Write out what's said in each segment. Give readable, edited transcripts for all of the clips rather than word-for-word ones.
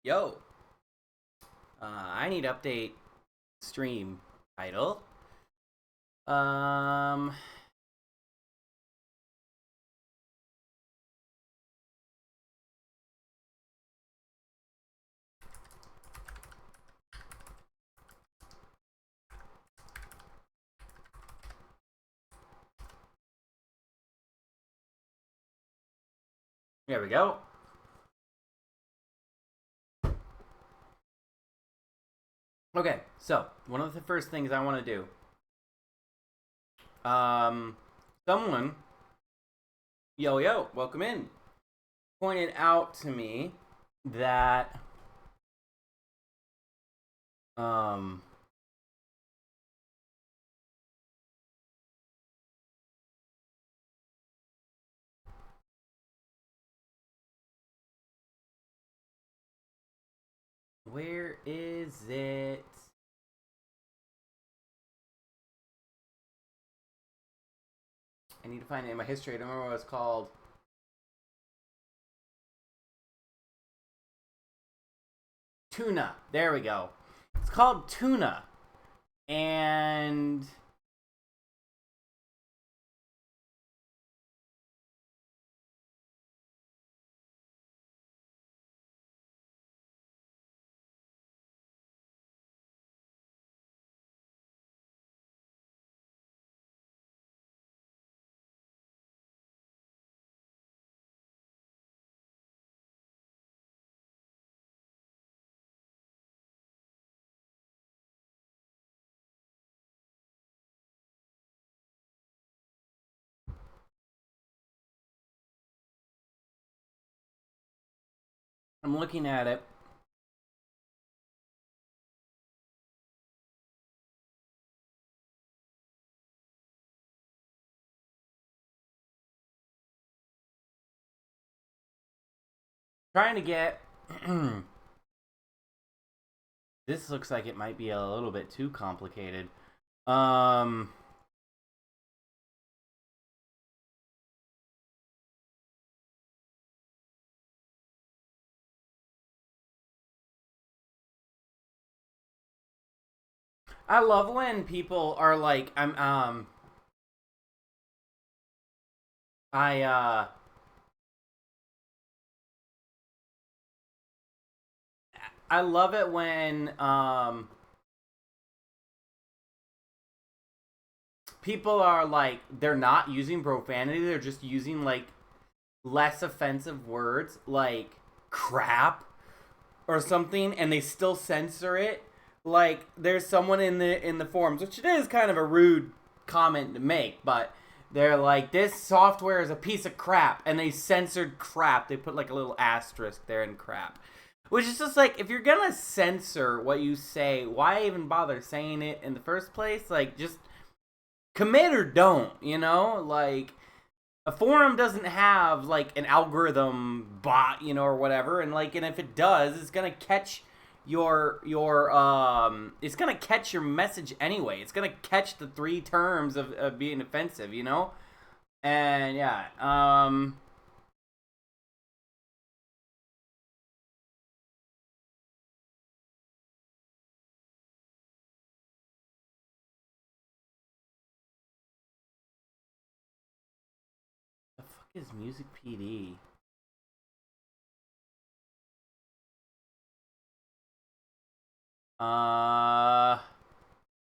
Yo, I need to update stream title. Um, there we go. Okay, so one of the first things I want to do. Someone, yo, welcome in, pointed out to me that um where is it? I need to find it in my history. I don't remember what it's called. Tuna. There we go. It's called Tuna. And I'm looking at it. Trying to get this looks like it might be a little bit too complicated. Um I love when people are like I I love it when people are like they're not using profanity, they're just using like less offensive words like crap or something, and they still censor it. Like there's someone in the forums, which it is kind of a rude comment to make, but they're like, this software is a piece of crap, and they censored crap. They put like a little asterisk there in crap, which is just like, if you're gonna censor what you say, why even bother saying it in the first place? Like, just commit or don't, like, a forum doesn't have like an algorithm bot, or whatever, and like, and if it does, it's gonna catch your it's gonna catch your message anyway. It's gonna catch the three terms of being offensive. And yeah, the fuck is music PD?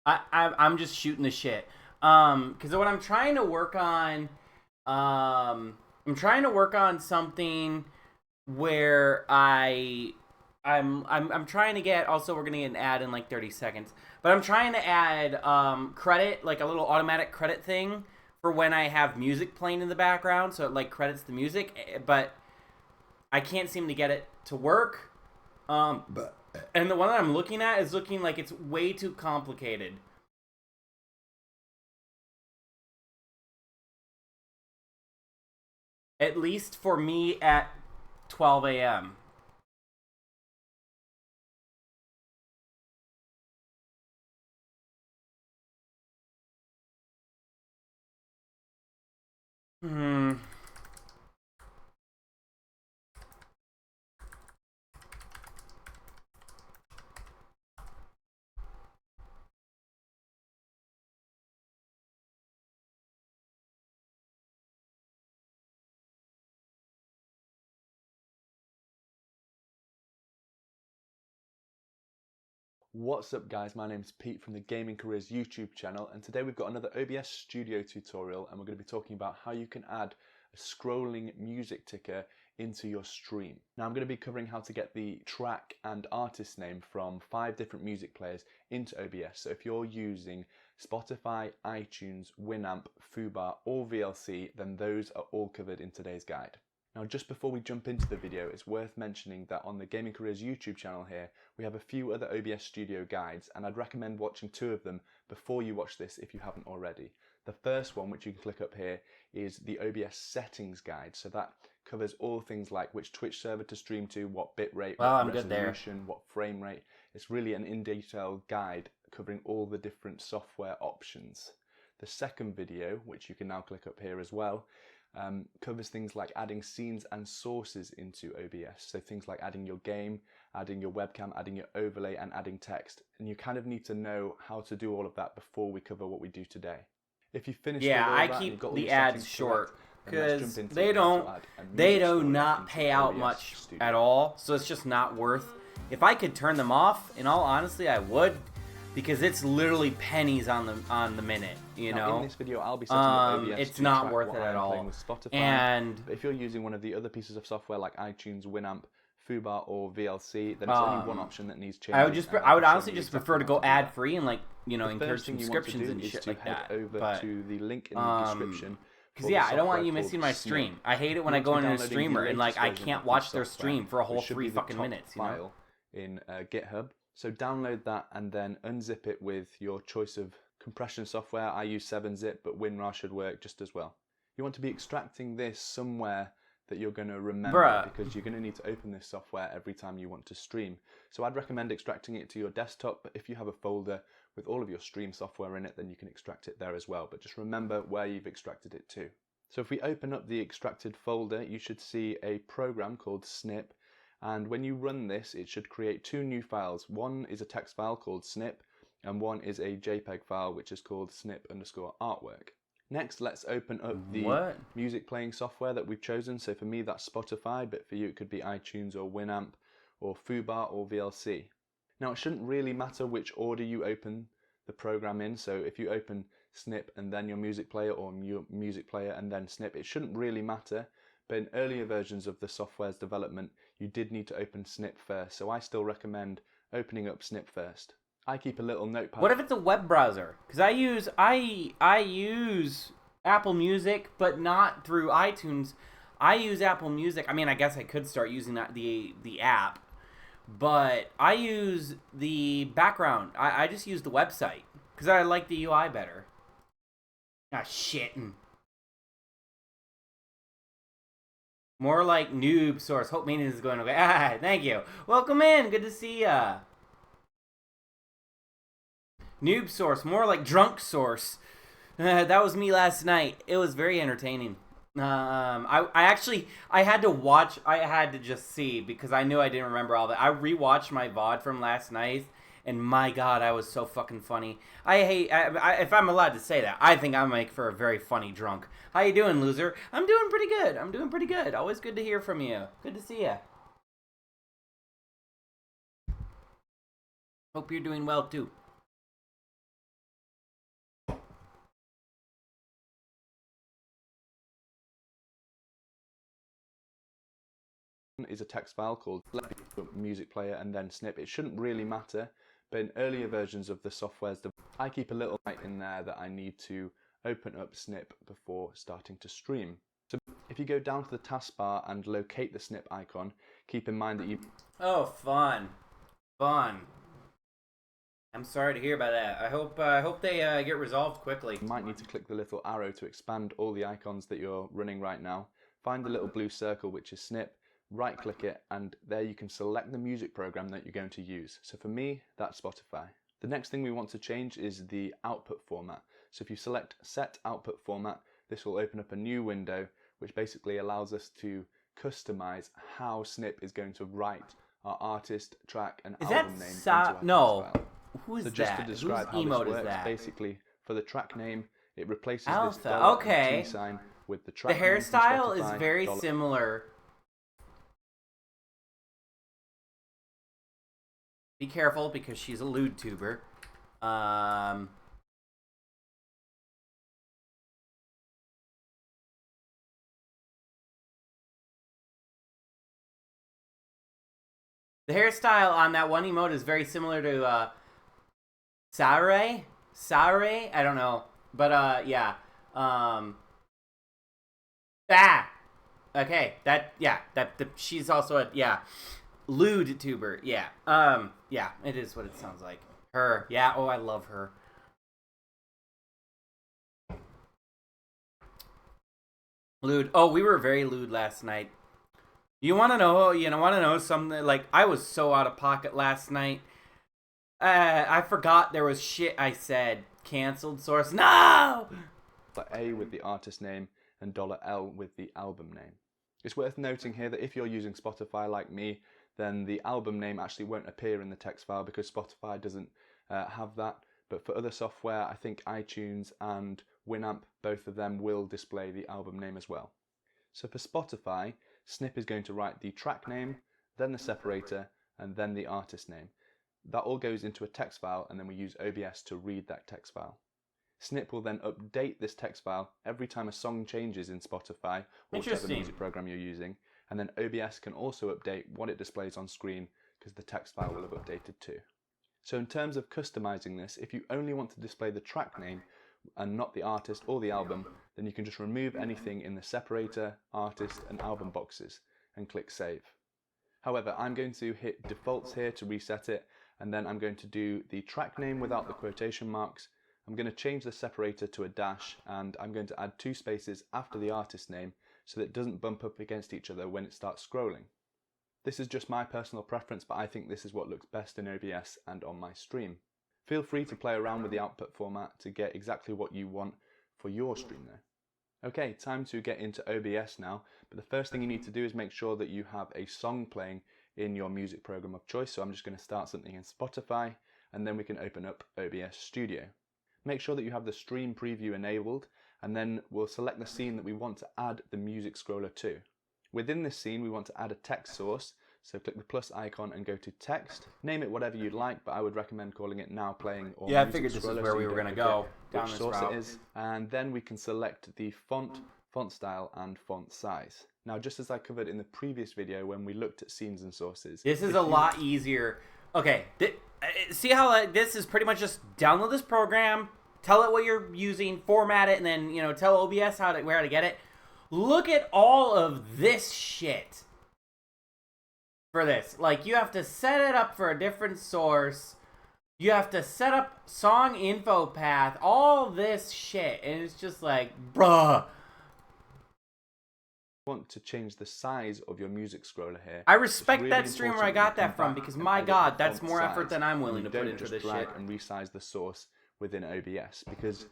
I'm just shooting the shit. Because what I'm trying to work on, I'm trying to work on something where I'm trying to get. Also, we're gonna get an ad in like 30 seconds, but I'm trying to add credit, like a little automatic credit thing for when I have music playing in the background, so it like credits the music, but I can't seem to get it to work. And the one that I'm looking at is looking like it's way too complicated. At least for me at 12 a.m. Hmm. What's up guys, my name's Pete from the Gaming Careers YouTube channel, and today we've got another OBS Studio tutorial and we're going to be talking about how you can add a scrolling music ticker into your stream. Now I'm going to be covering how to get the track and artist name from 5 different music players into OBS. So if you're using Spotify, iTunes, Winamp, Fubar or VLC, then those are all covered in today's guide. Now just before we jump into the video, it's worth mentioning that on the Gaming Careers YouTube channel here, we have a few other OBS Studio guides, and I'd recommend watching 2 of them before you watch this if you haven't already. The first one, which you can click up here, is the OBS settings guide. So that covers all things like which Twitch server to stream to, what bitrate, what resolution, what frame rate. It's really an in-detail guide covering all the different software options. The second video, which you can now click up here as well, covers things like adding scenes and sources into OBS. So things like adding your game, adding your webcam, adding your overlay and adding text. And you kind of need to know how to do all of that before we cover what we do today. If you finish with all I that, keep got all the your ads short because they do not pay out much at all, so it's just not worth. If I could turn them off, in all honesty, I would, because it's literally pennies on the minute, you know. In this video, I'll be setting up OBS it's not worth it at all. With Spotify. And but if you're using one of the other pieces of software like iTunes, Winamp, Fubar, or VLC, then it's only one option that needs changing. I would honestly just prefer to go ad free and, like, you know, encourage subscriptions and shit like that. Over to the link in the description. Because I don't want you missing my stream. I hate it when I go into a streamer and like I can't watch their stream for a whole 3 fucking minutes. You know? In GitHub. So download that and then unzip it with your choice of compression software. I use 7-zip, but WinRAR should work just as well. You want to be extracting this somewhere that you're going to remember, because you're going to need to open this software every time you want to stream. So I'd recommend extracting it to your desktop, but if you have a folder with all of your stream software in it, then you can extract it there as well. But just remember where you've extracted it to. So if we open up the extracted folder, you should see a program called Snip. And when you run this, it should create 2 new files. One is a text file called snip, and one is a JPEG file which is called snip_artwork. Next, let's open up the music playing software that we've chosen. So for me, that's Spotify, but for you, it could be iTunes or Winamp or Fubar or VLC. Now, it shouldn't really matter which order you open the program in. So if you open Snip and then your music player, or your music player and then Snip, it shouldn't really matter. But in earlier versions of the software's development, you did need to open Snip first. So I still recommend opening up Snip first. I keep a little notepad. What if it's a web browser? Because I use Apple Music, but not through iTunes. I use Apple Music. I mean, I guess I could start using that, the app, but I use the background. I just use the website because I like the UI better. Ah, shit. More like noob source. Hope maintenance is going okay. Ah, thank you. Welcome in. Good to see ya. Noob source. More like drunk source. That was me last night. It was very entertaining. I had to watch. I had to just see because I knew I didn't remember all that. I rewatched my VOD from last night, and my God, I was so fucking funny. If I'm allowed to say that, I think I make for a very funny drunk. How you doing, loser? I'm doing pretty good. I'm doing pretty good. Always good to hear from you. Good to see you. Hope you're doing well, too. Is a text file called music player and then Snip. It shouldn't really matter, but in earlier versions of the software's I keep a little note in there that I need to open up Snip before starting to stream. So if you go down to the taskbar and locate the Snip icon, keep in mind that you... Oh, fun. Fun. I'm sorry to hear about that. I hope they get resolved quickly. You might need to click the little arrow to expand all the icons that you're running right now. Find the little blue circle, which is Snip. Right click it, and there you can select the music program that you're going to use. So for me, that's Spotify. The next thing we want to change is the output format. So if you select set output format, this will open up a new window which basically allows us to customize how Snip is going to write our artist, track and album name into our no. file. Who is so just that? to describe Whose how emote this works, is that? basically for the track name, it replaces Alpha. this $ Okay. and T sign with the track The name from hairstyle is Spotify, very similar. Be careful because she's a lewd tuber. The hairstyle on that one emote is very similar to Sare. I don't know, but yeah. Ah. Okay. She's also a lewd tuber. Yeah. Yeah. It is what it sounds like. Her. Yeah. Oh, I love her. Lewd. Oh, we were very lewd last night. You want to know? You know, want to know something? Like, I was so out of pocket last night. I forgot there was shit I said. Canceled source. No. $A with the artist name and $L with the album name. It's worth noting here that if you're using Spotify like me, then the album name actually won't appear in the text file because Spotify doesn't have that. But for other software, I think iTunes and Winamp, both of them will display the album name as well. So for Spotify, Snip is going to write the track name, then the separator, and then the artist name. That all goes into a text file, and then we use OBS to read that text file. Snip will then update this text file every time a song changes in Spotify or whichever music program you're using, and then OBS can also update what it displays on screen because the text file will have updated too. So in terms of customizing this, if you only want to display the track name and not the artist or the album, then you can just remove anything in the separator, artist and album boxes and click save. However, I'm going to hit defaults here to reset it, and then I'm going to do the track name without the quotation marks. I'm going to change the separator to a dash, and I'm going to add 2 spaces after the artist name so that it doesn't bump up against each other when it starts scrolling. This is just my personal preference, but I think this is what looks best in OBS and on my stream. Feel free to play around with the output format to get exactly what you want for your stream though. Okay, time to get into OBS now, but the first thing you need to do is make sure that you have a song playing in your music program of choice. So I'm just going to start something in Spotify, and then we can open up OBS Studio. Make sure that you have the stream preview enabled, and then we'll select the scene that we want to add the music scroller to. Within this scene we want to add a text source, so click the plus icon and go to text. Name it whatever you'd like, but I would recommend calling it now playing or Yeah, I music figured this is scroller, where so we you were don't going to forget go down which this source route. it is. And then we can select the font, font style and font size. Now, just as I covered in the previous video when we looked at scenes and sources, This is a lot easier. Okay, see how this is pretty much just download this program, tell it what you're using, format it, and then, you know, tell OBS where to get it. Look at all of this shit for this. Like, you have to set it up for a different source. You have to set up song info path, all this shit, and it's just like, bruh. Want to change the size of your music scroller here. I respect really that streamer I got that from, because my god, that's more effort than I'm willing to put into this shit. Drag and resize the source within OBS, because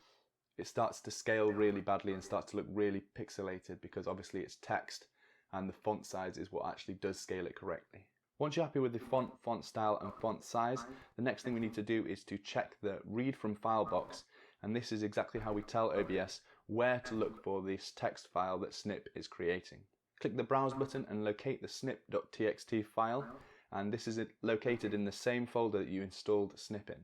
it starts to scale really badly and starts to look really pixelated, because obviously it's text and the font size is what actually does scale it correctly. Once you're happy with the font, font style and font size, the next thing we need to do is to check the read from file box, and this is exactly how we tell OBS where to look for this text file that Snip is creating. Click the browse button and locate the snip.txt file, and this is located in the same folder that you installed Snip in.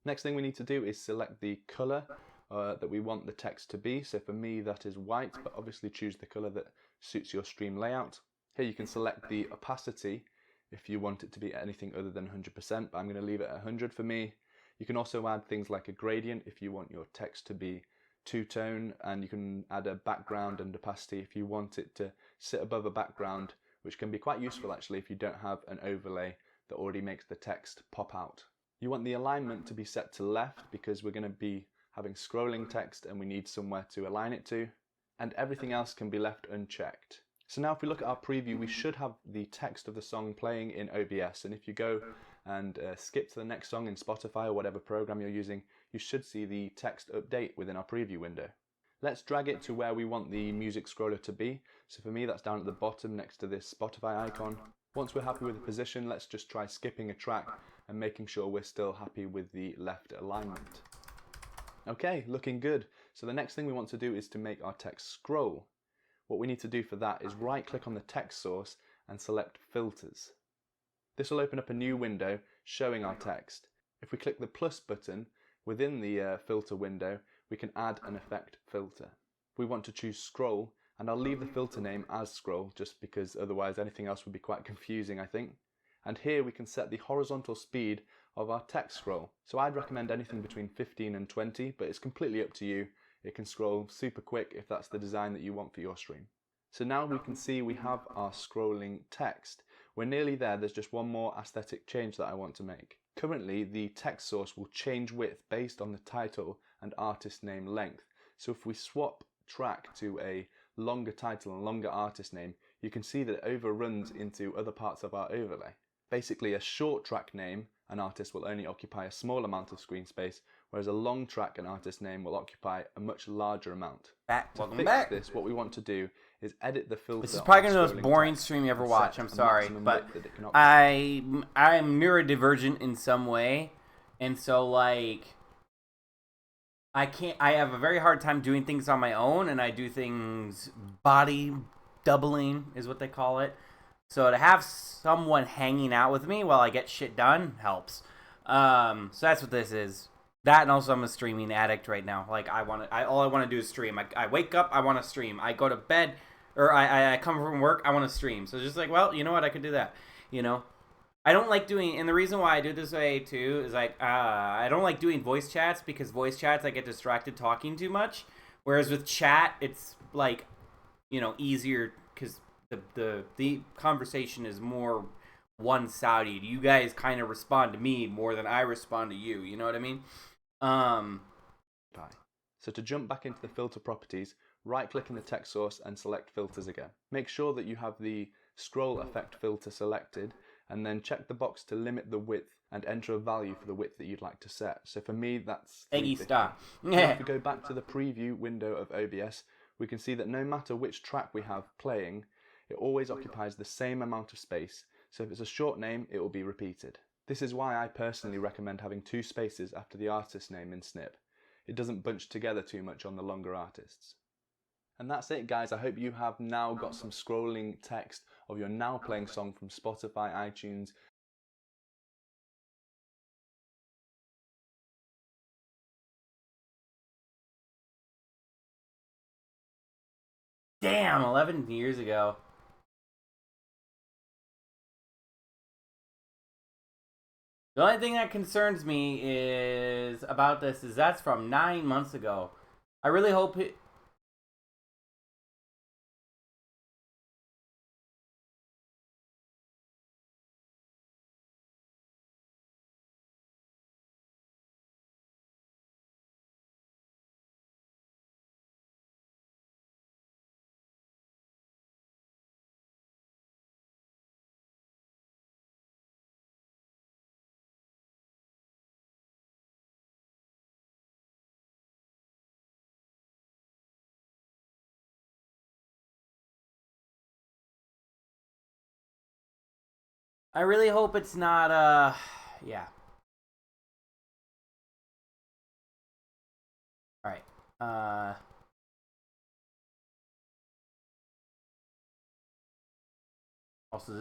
Next thing we need to do is select the color that we want the text to be. So for me that is white, but obviously choose the color that suits your stream layout. Here you can select the opacity if you want it to be anything other than 100%, but I'm going to leave it at 100 for me. You can also add things like a gradient if you want your text to be two-tone, and you can add a background and opacity if you want it to sit above a background, which can be quite useful actually if you don't have an overlay that already makes the text pop out. You want the alignment to be set to left because we're going to be having scrolling text and we need somewhere to align it to, and everything else can be left unchecked. So now if we look at our preview, we should have the text of the song playing in OBS, and if you go and skip to the next song in Spotify or whatever program you're using, you should see the text update within our preview window. Let's drag it to where we want the music scroller to be. So for me that's down at the bottom next to this Spotify icon. Once we're happy with the position, let's just try skipping a track and making sure we're still happy with the left alignment. Okay, looking good. So the next thing we want to do is to make our text scroll. What we need to do for that is right click on the text source and select filters. This will open up a new window showing our text. If we click the plus button within the filter window, we can add an effect filter. We want to choose scroll, and I'll leave the filter name as scroll just because otherwise anything else would be quite confusing, I think. And here we can set the horizontal speed of our text scroll. So I'd recommend anything between 15 and 20, but it's completely up to you. It can scroll super quick if that's the design that you want for your stream. So now we can see we have our scrolling text. We're nearly there. There's just one more aesthetic change that I want to make. Currently, the text source will change width based on the title and artist name length. So if we swap track to a longer title and longer artist name, you can see that it overruns into other parts of our overlay. Basically, a short track name and artist will only occupy a small amount of screen space, whereas a long track and artist name will occupy a much larger amount. Welcome back. This, what we want to do is edit the filter. This is probably going to be the most boring stream you ever watch. I'm sorry, but I'm neurodivergent in some way, and so like I have a very hard time doing things on my own, and I do things body doubling is what they call it. So to have someone hanging out with me while I get shit done helps. So that's what this is. That, and also I'm a streaming addict right now. Like all I want to do is stream. I wake up, I want to stream. I go to bed, or I come from work, I want to stream. So it's just like, well, you know what, I could do that. You know, I don't like doing, and the reason why I do this way too is like I don't like doing voice chats, because voice chats I get distracted talking too much. Whereas with chat, it's like, you know, easier because the conversation is more one-sided. You guys kind of respond to me more than I respond to you. You know what I mean? So to jump back into the filter properties, right-click in the text source and select filters again. Make sure that you have the scroll effect filter selected, and then check the box to limit the width and enter a value for the width that you'd like to set. So for me, that's 350. Now if we go back to the preview window of OBS, we can see that no matter which track we have playing, it always occupies the same amount of space. So if it's a short name, it will be repeated. This is why I personally recommend having 2 spaces after the artist name in Snip. It doesn't bunch together too much on the longer artists. And that's it, guys. I hope you have now got some scrolling text of your now playing song from Spotify, iTunes. Damn, 11 years ago. The only thing that concerns me is about this is that's from 9 months ago. I really hope it. I really hope it's not, yeah. Alright, also,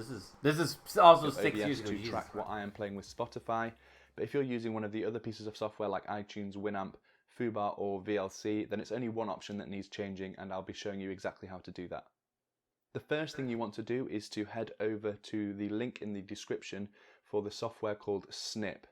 this is also 6 years ago. To track what I am playing with Spotify, but if you're using one of the other pieces of software like iTunes, Winamp, Fubar or VLC, then it's only one option that needs changing, and I'll be showing you exactly how to do that. The first thing you want to do is to head over to the link in the description for the software called Snip.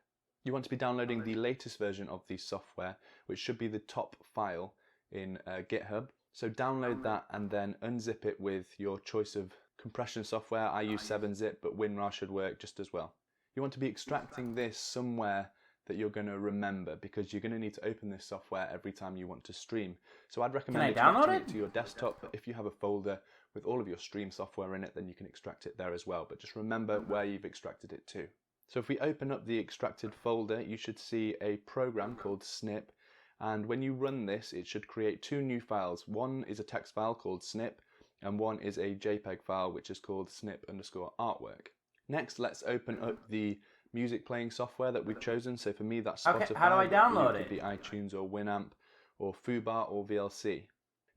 You want to be downloading the latest version of the software, which should be the top file in GitHub. So download that and then unzip it with your choice of compression software. I use 7-zip, but WinRAR should work just as well. You want to be extracting this somewhere that you're going to remember, because you're going to need to open this software every time you want to stream. So I'd recommend extracting it to your desktop, but if you have a folder with all of your stream software in it, then you can extract it there as well. But just remember where you've extracted it to. So if we open up the extracted folder, you should see a program called Snip. And when you run this, it should create 2 new files. One is a text file called Snip, and one is a JPEG file, which is called snip_artwork. Next, let's open up the music playing software that we've chosen. So for me, that's Spotify. Okay, how do I download it? It could be iTunes or Winamp or Fubar or VLC.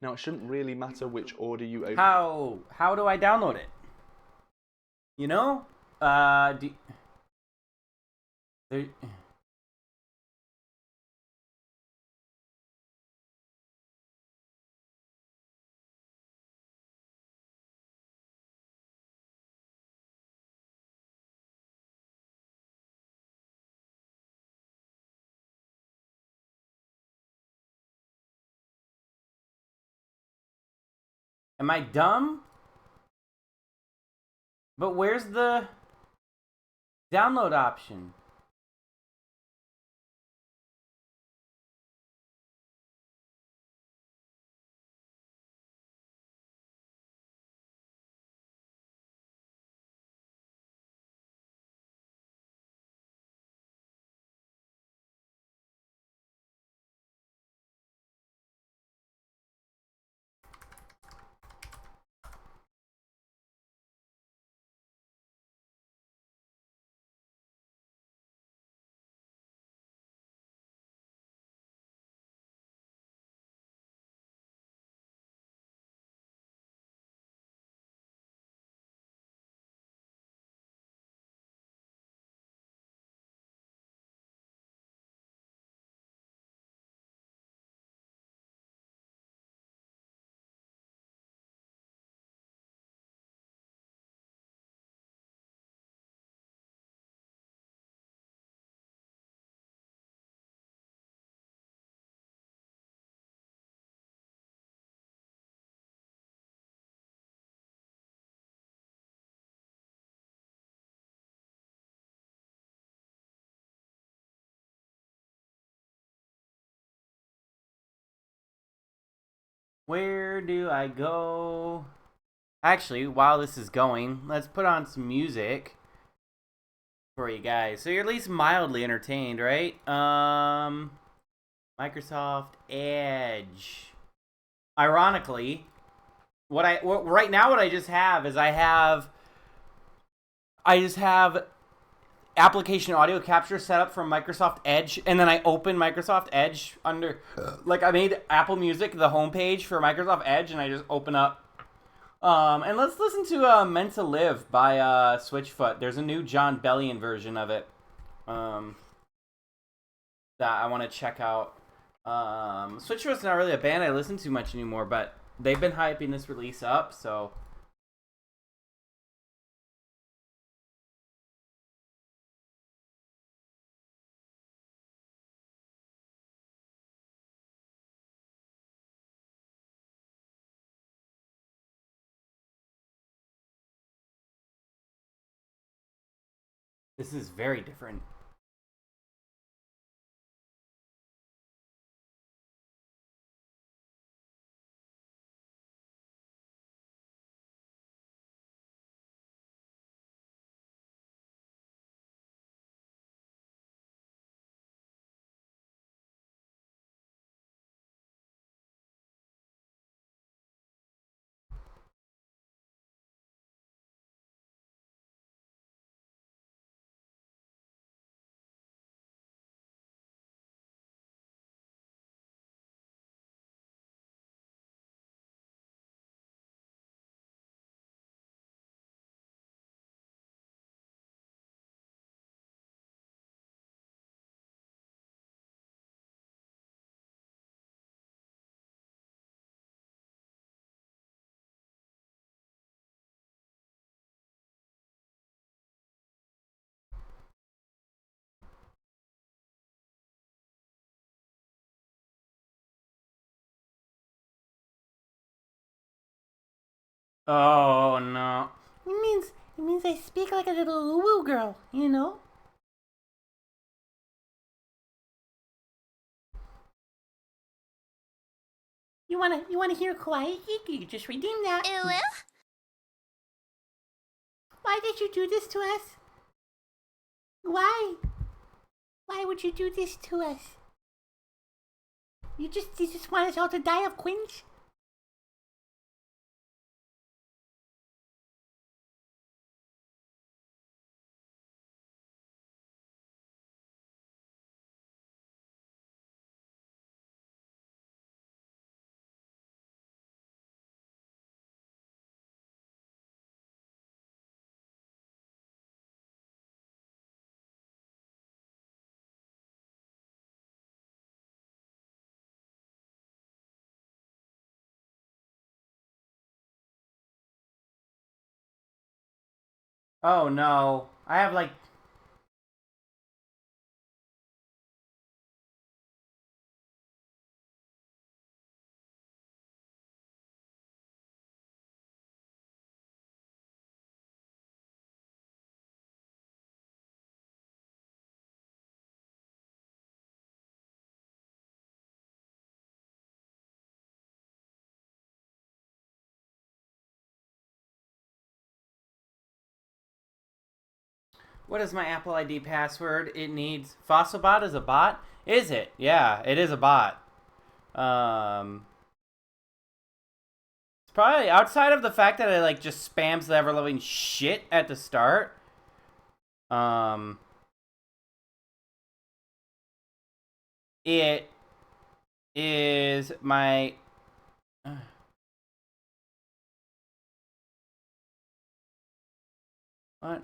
Now, it shouldn't really matter which order you open. How do I download it? You know? There, am I dumb? But where's the download option? Where do I go? Actually, while this is going, let's put on some music for you guys. So you're at least mildly entertained, right? Microsoft Edge. Ironically, right now what I just have is I just have application audio capture set up from Microsoft Edge, and then I open Microsoft Edge under, like, I made Apple Music the homepage for Microsoft Edge, and I just open up. And let's listen to Meant to Live by Switchfoot. There's a new John Bellion version of it that I want to check out. Switchfoot's not really a band I listen to much anymore, but they've been hyping this release up, so... This is very different. Oh, no. It means I speak like a little woo girl, you know? You wanna hear quiet? You just redeem that. Why did you do this to us? Why? Why would you do this to us? You just want us all to die of quinge? Oh no. I have like... What is my Apple ID password? It needs... Fossilbot is a bot? Is it? Yeah, it is a bot. It's probably outside of the fact that it like just spams the ever loving shit at the start. Um, it is my. What?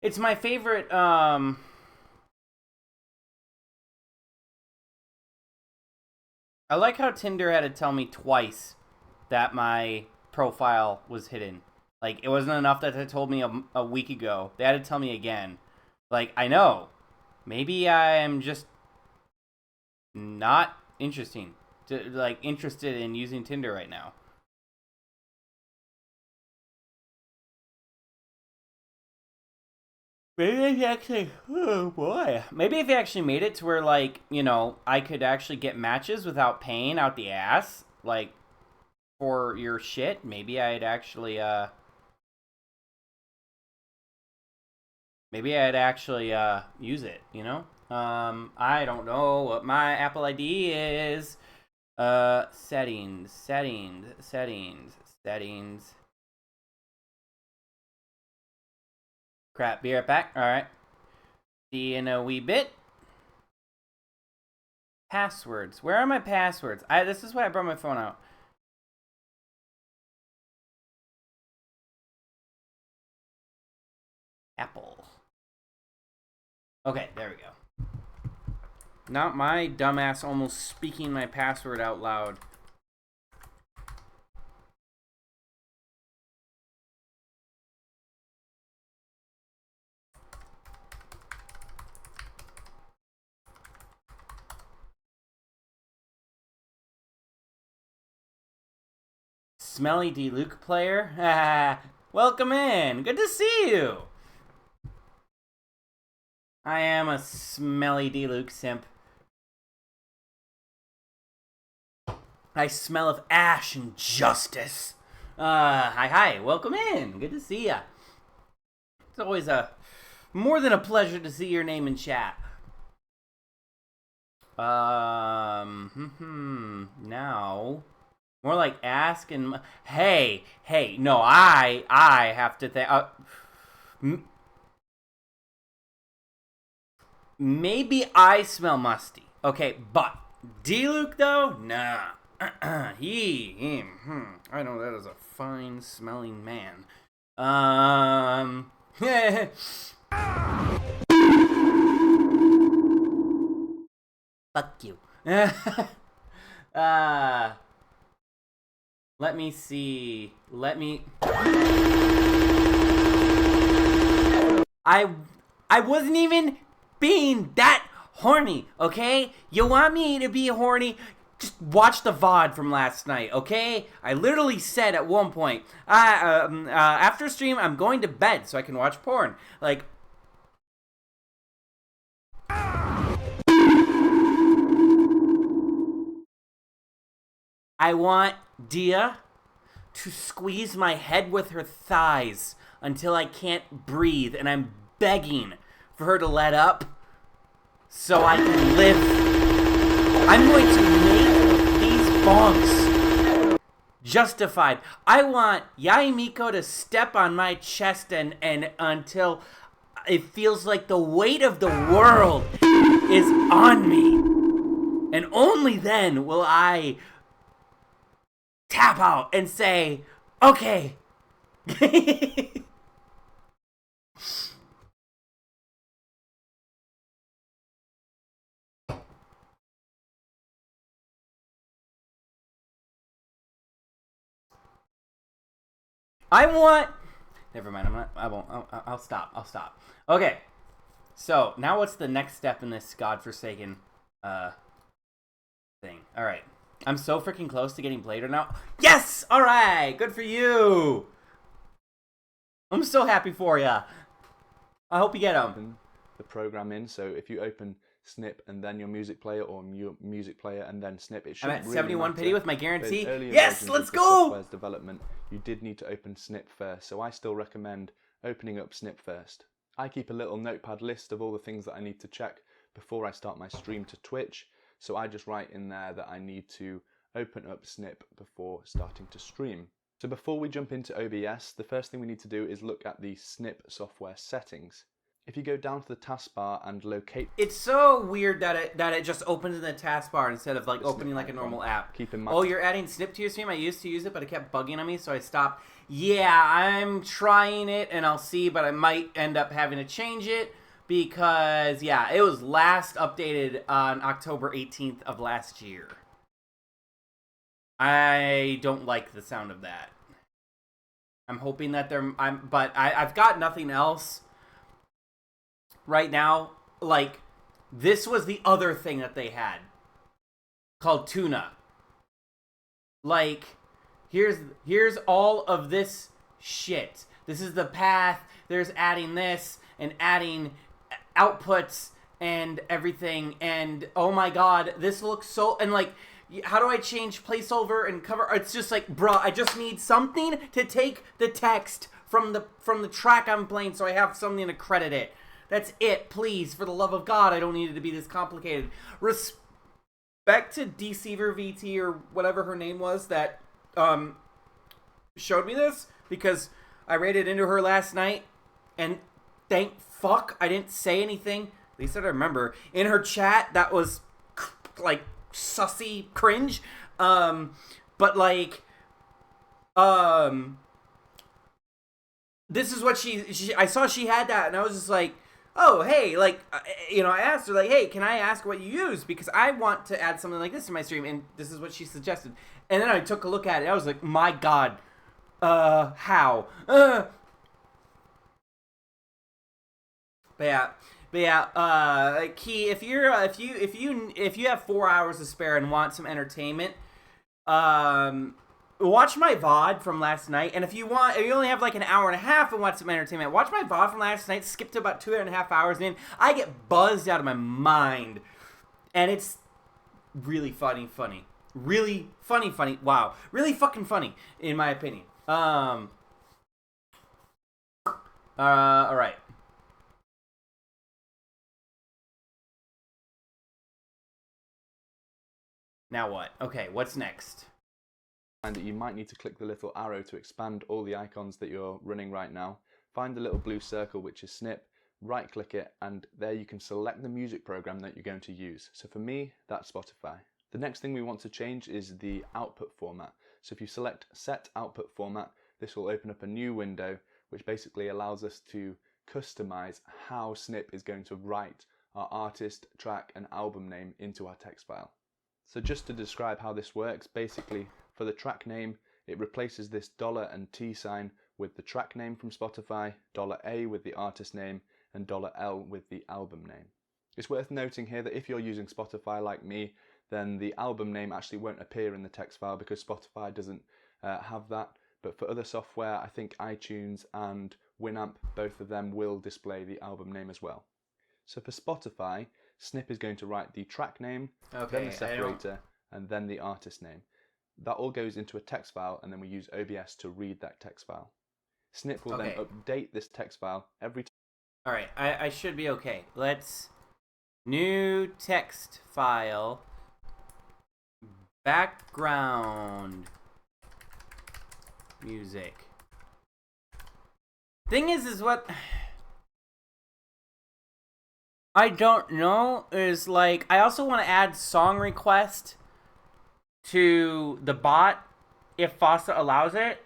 It's my favorite. I like how Tinder had to tell me twice that my profile was hidden. Like, it wasn't enough that they told me a week ago. They had to tell me again. Like, I know. Maybe I'm just not interested in using Tinder right now. Maybe if you actually, oh boy. Maybe if you actually made it to where, like, I could actually get matches without paying out the ass, like, for your shit, maybe I'd actually, use it, you know? I don't know what my Apple ID is. Settings. Crap, be right back. Alright. See you in a wee bit. Passwords. Where are my passwords? This is why I brought my phone out. Apple. Okay, there we go. Not my dumbass almost speaking my password out loud. Smelly D. Luke player? Welcome in. Good to see you. I am a smelly D. Luke simp. I smell of ash and justice. Hi. Welcome in. Good to see ya. It's always more than a pleasure to see your name in chat. Now, more like ask and hey. No, I have to think. Maybe I smell musty. Okay, but D-Luke though, nah. I know that is a fine smelling man. Fuck you. uh, let me see. I wasn't even being that horny, okay? You want me to be horny? Just watch the VOD from last night, okay? I literally said at one point, after stream, I'm going to bed so I can watch porn. Like, I want Dia to squeeze my head with her thighs until I can't breathe, and I'm begging for her to let up so I can live. I'm going to make these bonks justified. I want Yaimiko to step on my chest and until it feels like the weight of the world is on me. And only then will I tap out and say, okay. I want. Never mind. I'm not. I won't. I'll stop. I'll stop. Okay. So now, what's the next step in this godforsaken thing? All right. I'm so freaking close to getting Blader now. Yes. All right. Good for you. I'm so happy for you. I hope you get them. The program in. So if you open Snip and then your music player, or your music player and then Snip, it should. I'm at 71 pity with my guarantee. Yes, let's go. Software's development, you did need to open Snip first, so I still recommend opening up Snip first. I keep a little notepad list of all the things that I need to check before I start my stream to Twitch, so I just write in there that I need to open up Snip before starting to stream. So before we jump into OBS, the first thing we need to do is look at the Snip software settings. If you go down to the taskbar and locate... It's so weird that it just opens in the taskbar instead of like opening like a normal app. Keep in mind... Oh, you're adding Snip to your stream? I used to use it, but it kept bugging on me, so I stopped. Yeah, I'm trying it, and I'll see, but I might end up having to change it because, yeah, it was last updated on October 18th of last year. I don't like the sound of that. I'm hoping that I've got nothing else right now. Like, this was the other thing that they had called Tuna. Like, here's all of this shit. This is the path. There's adding this and adding outputs and everything. And oh my god, this looks so... And like, how do I change placeholder and cover? It's just like, bruh, I just need something to take the text from the track I'm playing so I have something to credit it. That's it, please. For the love of God, I don't need it to be this complicated. Respect to Deceiver VT or whatever her name was that showed me this, because I raided into her last night, and thank fuck I didn't say anything, at least I remember, in her chat that was like sussy cringe. But like, this is what she I saw she had that, and I was just like, oh, hey, like, you know, I asked her, like, hey, can I ask what you use? Because I want to add something like this to my stream, and this is what she suggested. And then I took a look at it. I was like, my God, how? But yeah, Key, if you have 4 hours to spare and want some entertainment, watch my VOD from last night. And if you only have like an hour and a half and want some entertainment, watch my VOD from last night. Skip to about 2.5 hours in. I get buzzed out of my mind, and it's really funny. Really funny. Wow, really fucking funny in my opinion. All right. Now what? Okay, what's next? That you might need to click the little arrow to expand all the icons that you're running right now. Find the little blue circle, which is Snip, right click it, and there you can select the music program that you're going to use. So for me, that's Spotify. The next thing we want to change is the output format. So if you select Set Output Format, this will open up a new window, which basically allows us to customize how Snip is going to write our artist, track, and album name into our text file. So just to describe how this works, basically for the track name, it replaces this $ and T sign with the track name from Spotify, $A with the artist name, and $L with the album name. It's worth noting here that if you're using Spotify like me, then the album name actually won't appear in the text file because Spotify doesn't have that. But for other software, I think iTunes and Winamp, both of them will display the album name as well. So for Spotify, Snip is going to write the track name, then the separator, and then the artist name. That all goes into a text file, and then we use OBS to read that text file. Snip will then update this text file every time. All right, I should be okay. Let's new text file, background music. Thing is what I don't know is, like, I also want to add song request to the bot if Fossa allows it.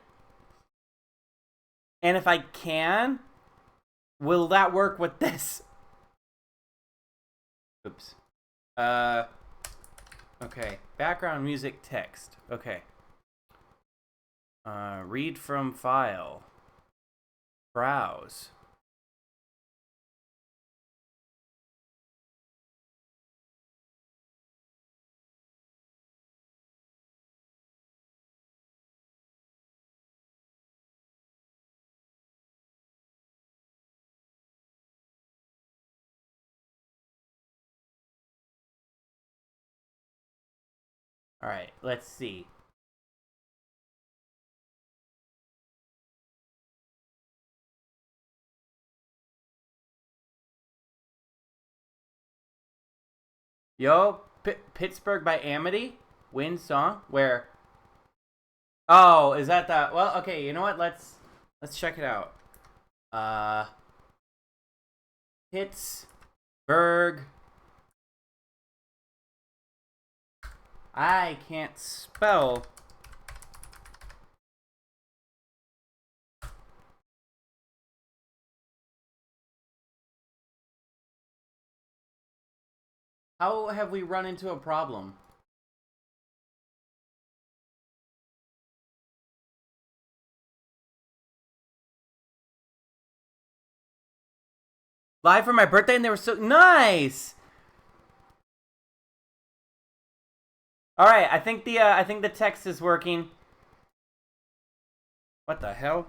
And if I can, will that work with this? Oops. Okay. Background music text. Okay. Read from file. Browse. All right, let's see. Yo, Pittsburgh by Amity. Win song. Where? Oh, is that the? Well, okay. You know what? Let's check it out. Uh, Pittsburgh. I can't spell. How have we run into a problem? Live for my birthday, and they were so nice. All right, I think the text is working. What the hell?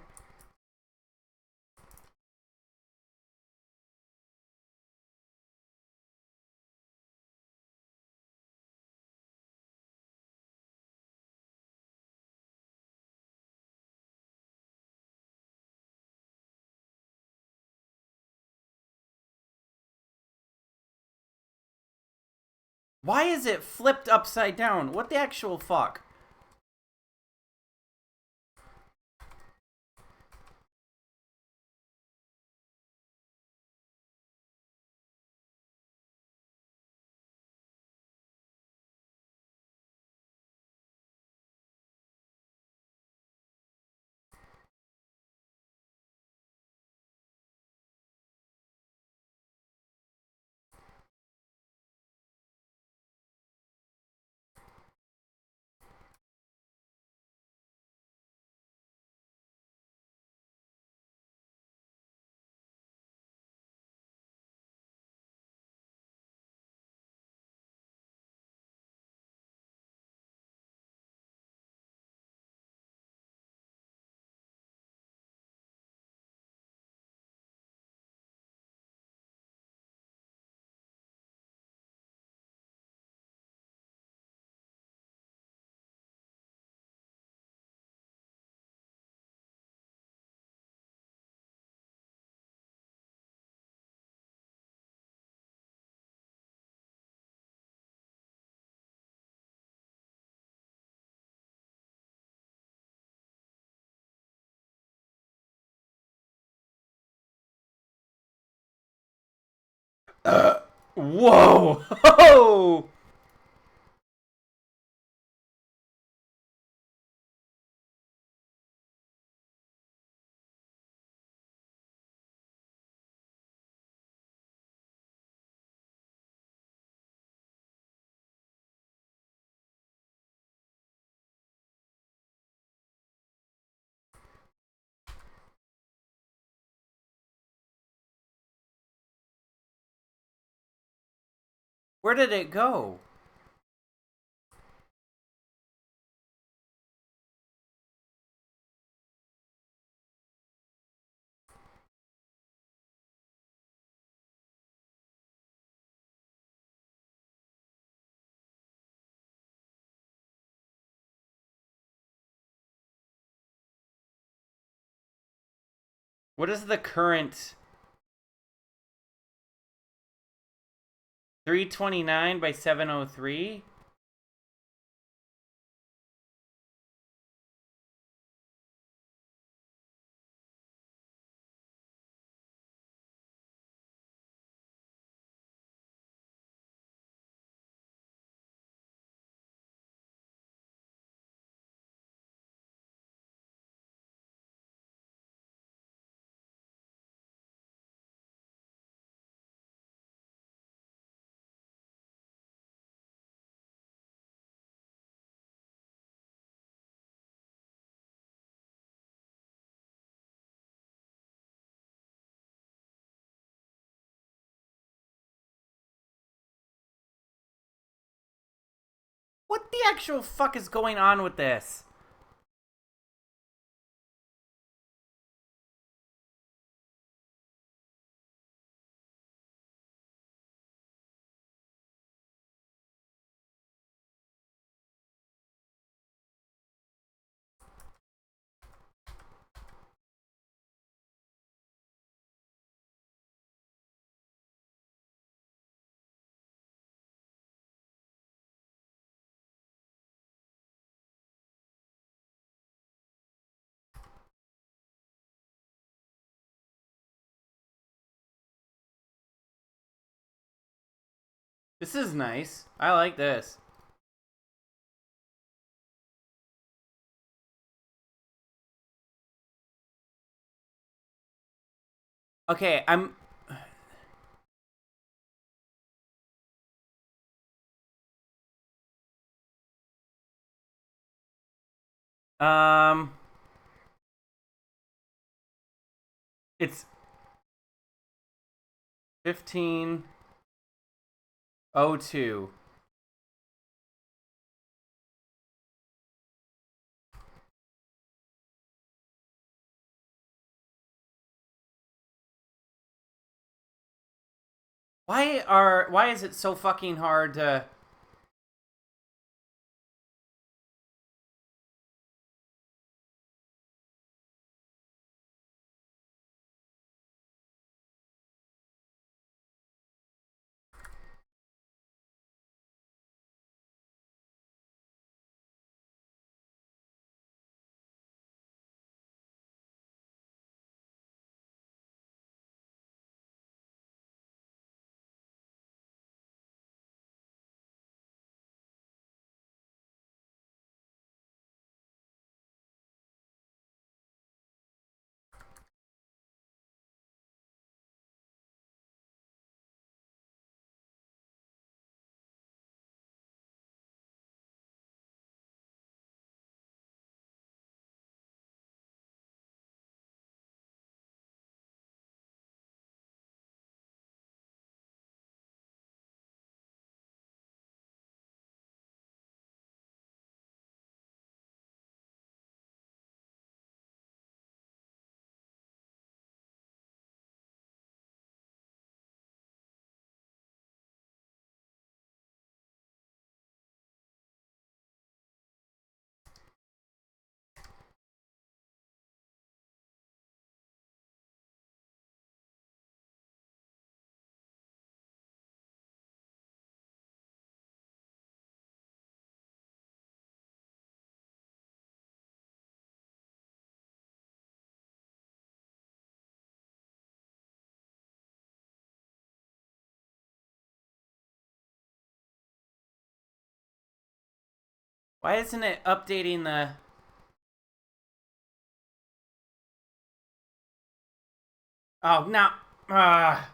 Why is it flipped upside down? What the actual fuck? Whoa! Where did it go? What is the current 329 by 703? What the actual fuck is going on with this? This is nice. I like this. Okay, um it's 15:02. Why is it so fucking hard to why isn't it updating the Oh, no. Uh,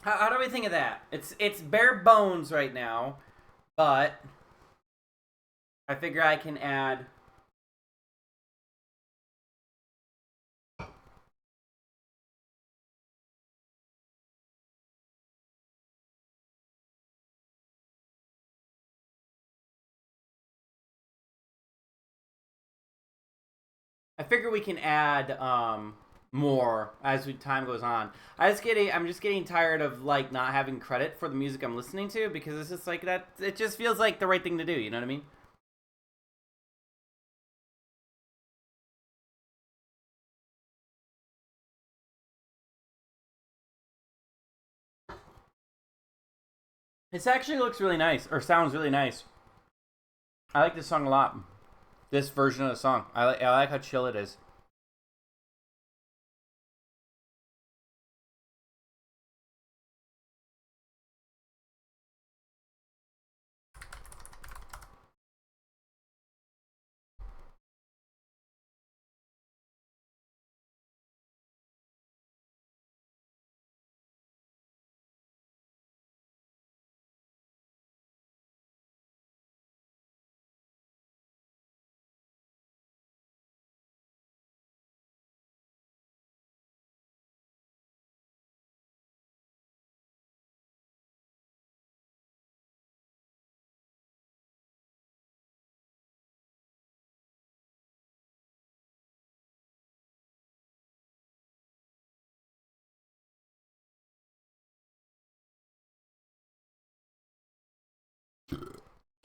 how do we think of that? It's bare bones right now, but I figure I can add. I figure we can add more as time goes on. I'm just getting tired of like not having credit for the music I'm listening to because it's just like that. It just feels like the right thing to do. You know what I mean? This actually looks really nice, or sounds really nice. I like this song a lot. This version of the song. I like how chill it is.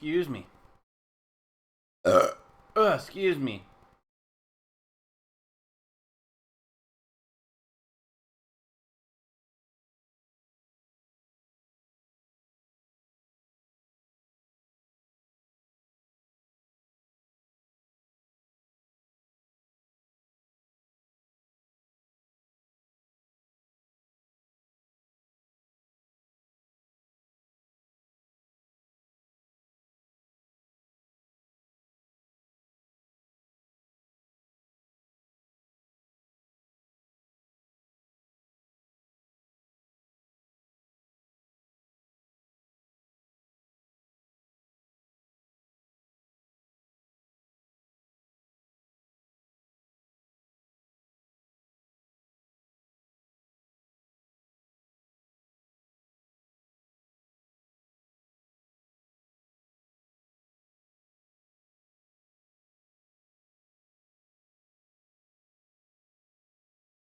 Excuse me. Excuse me.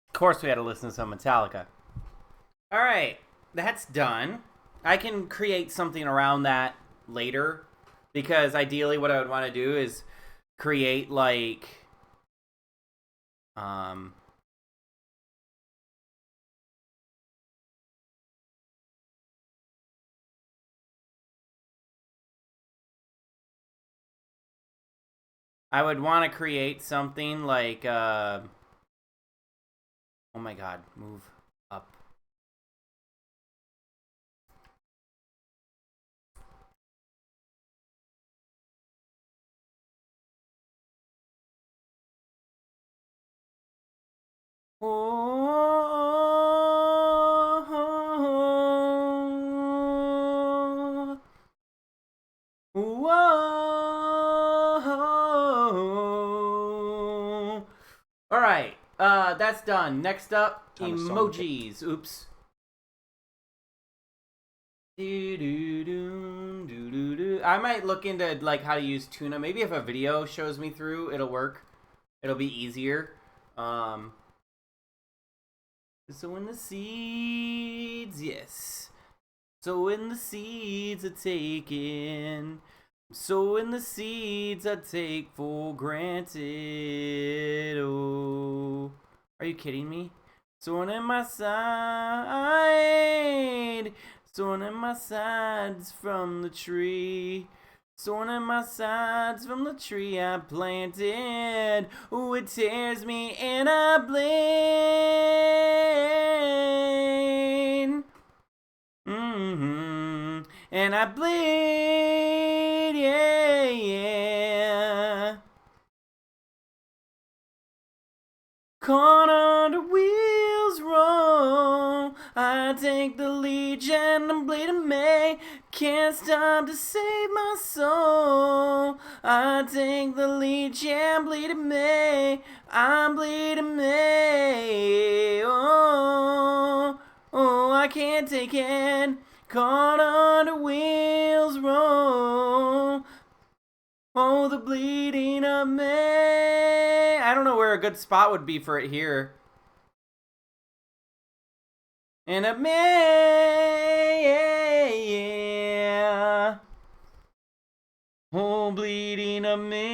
Of course, we had to listen to some Metallica. All right, that's done. I can create something around that later, because ideally, what I would want to do is create like, um, I would want to create something like, oh my god, move up. Oh, whoa. All right, that's done. Next up, Time of song. emojis. Oops. I might look into like how to use tuna. Maybe if a video shows me through, it'll work. It'll be easier. Um, so in the seeds, yes. So when the seeds are taken, so in the seeds I take for granted. Oh, are you kidding me? Someone in my side, someone in my sides from the tree. Someone in my sides from the tree I planted. Oh, it tears me and I bleed. And I bleed, yeah, yeah. Caught under wheels roll. I take the lead and I'm bleeding me. Can't stop to save my soul. I take the lead and bleeding me. I'm bleeding me. Oh, oh, I can't take it. Caught under wheels roll. Oh, the bleeding of me. I don't know where a good spot would be for it here. And of me, yeah. Oh, bleeding of me.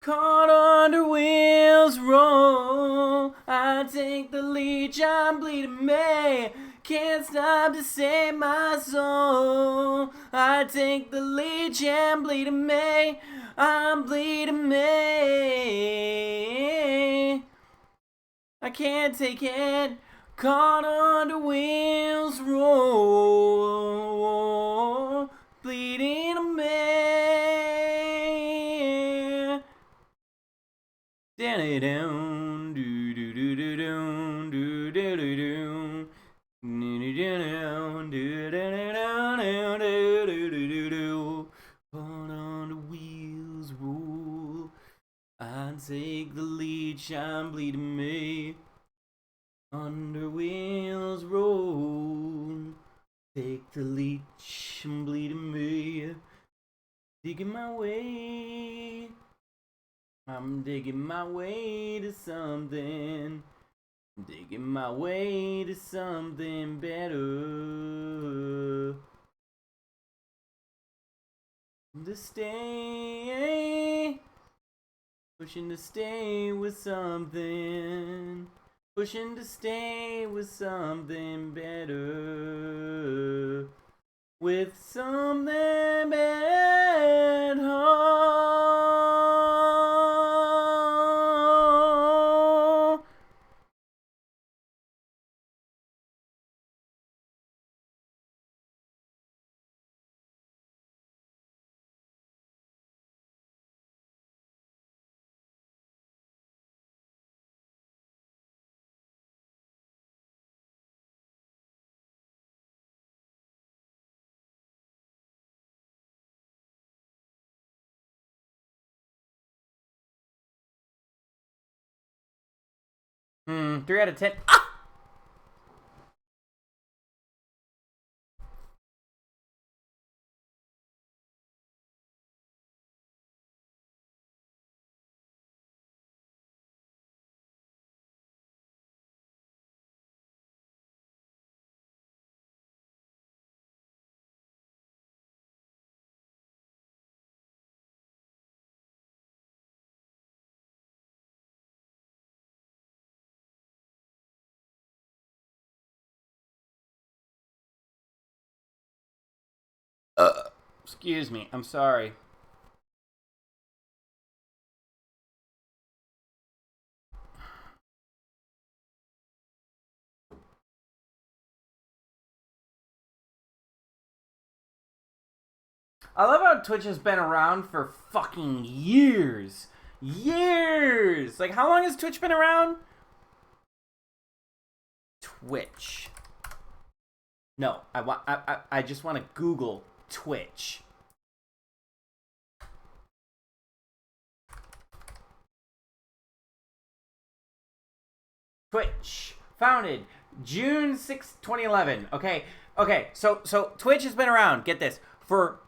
Caught under wheels, roll. I take the lead, I'm bleeding me. Can't stop to save my soul. I take the lead, I'm bleeding me. I'm bleeding me. I can't take it. Caught under wheels, roll. Bleeding me. Down, down, do do do do do do do do do. Put on the wheels, roll. I take the lead, shine, bleeding me. Under wheels, roll. Take the lead, shine, bleeding me. Digging my way. I'm digging my way to something. Digging my way to something better. To stay. Pushing to stay with something. Pushing to stay with something better. With something better. Hmm, 3 out of 10. Ah! Excuse me, I'm sorry. I love how Twitch has been around for fucking years. Years! Like, how long has Twitch been around? Twitch. No, I just want to Google Twitch. Twitch. Founded June 6, 2011. Okay. So Twitch has been around, get this, for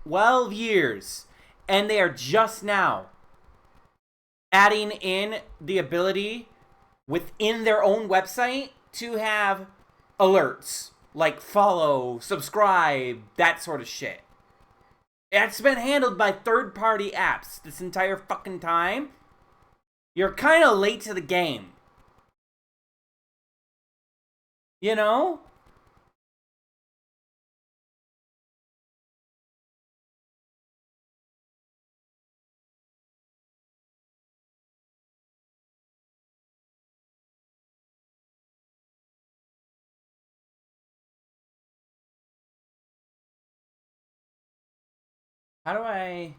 12 years. And they are just now adding in the ability within their own website to have alerts. Like follow, subscribe, that sort of shit. It's been handled by third-party apps this entire fucking time. You're kind of late to the game. You know? How do I...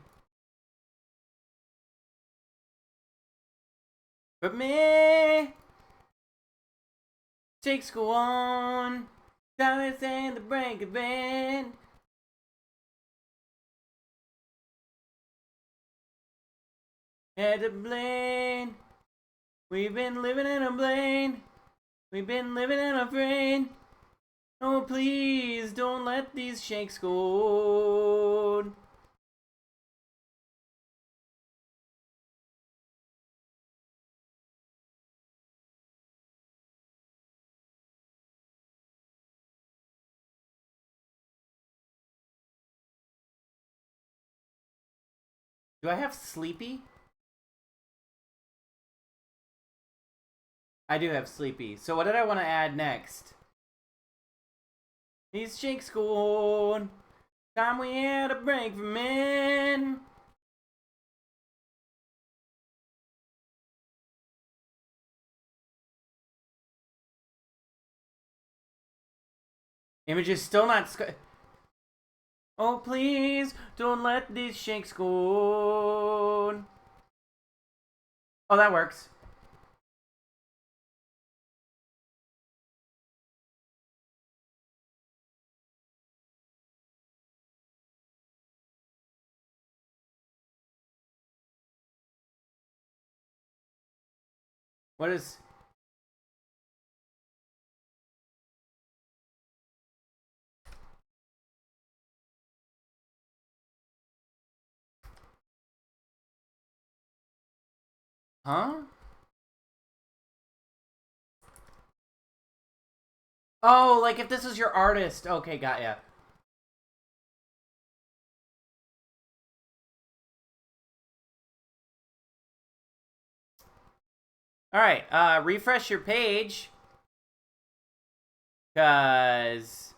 But me... Takes go on. Time to say the break of it. Had to blame. We've been living in a blame. We've been living in a brain. Oh, please don't let these shakes go. Do I have Sleepy? I do have sleepy. So what did I want to add next? These shakes gone. Time we had a break for men. Image is still not. Oh, please don't let these shakes go. Oh, that works. What is. Huh? Oh, like if this is your artist. Okay, got ya. Alright, refresh your page. Cause...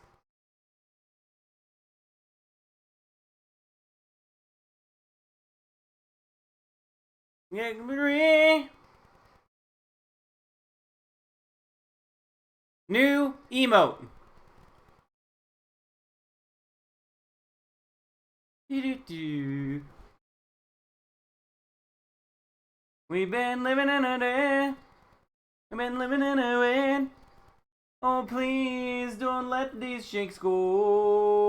New emote. Do-do-do. We've been living in a day. We've been living in a way. Oh, please don't let these shakes go.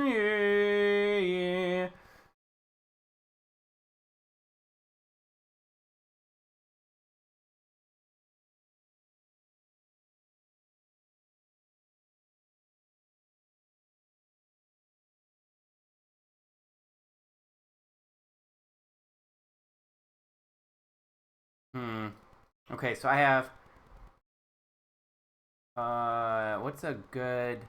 Yeah, yeah. Okay, so I have. What's a good.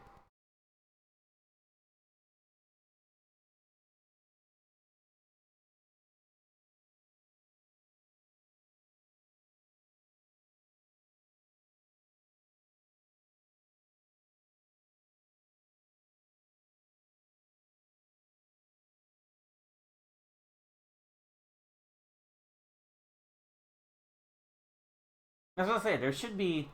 I was gonna say, there should be.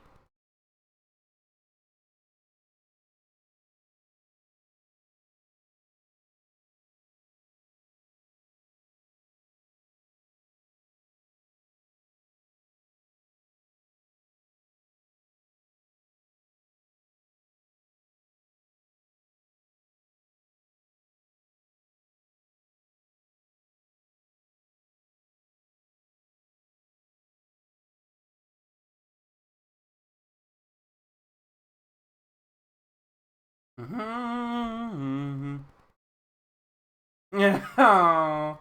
Yeah.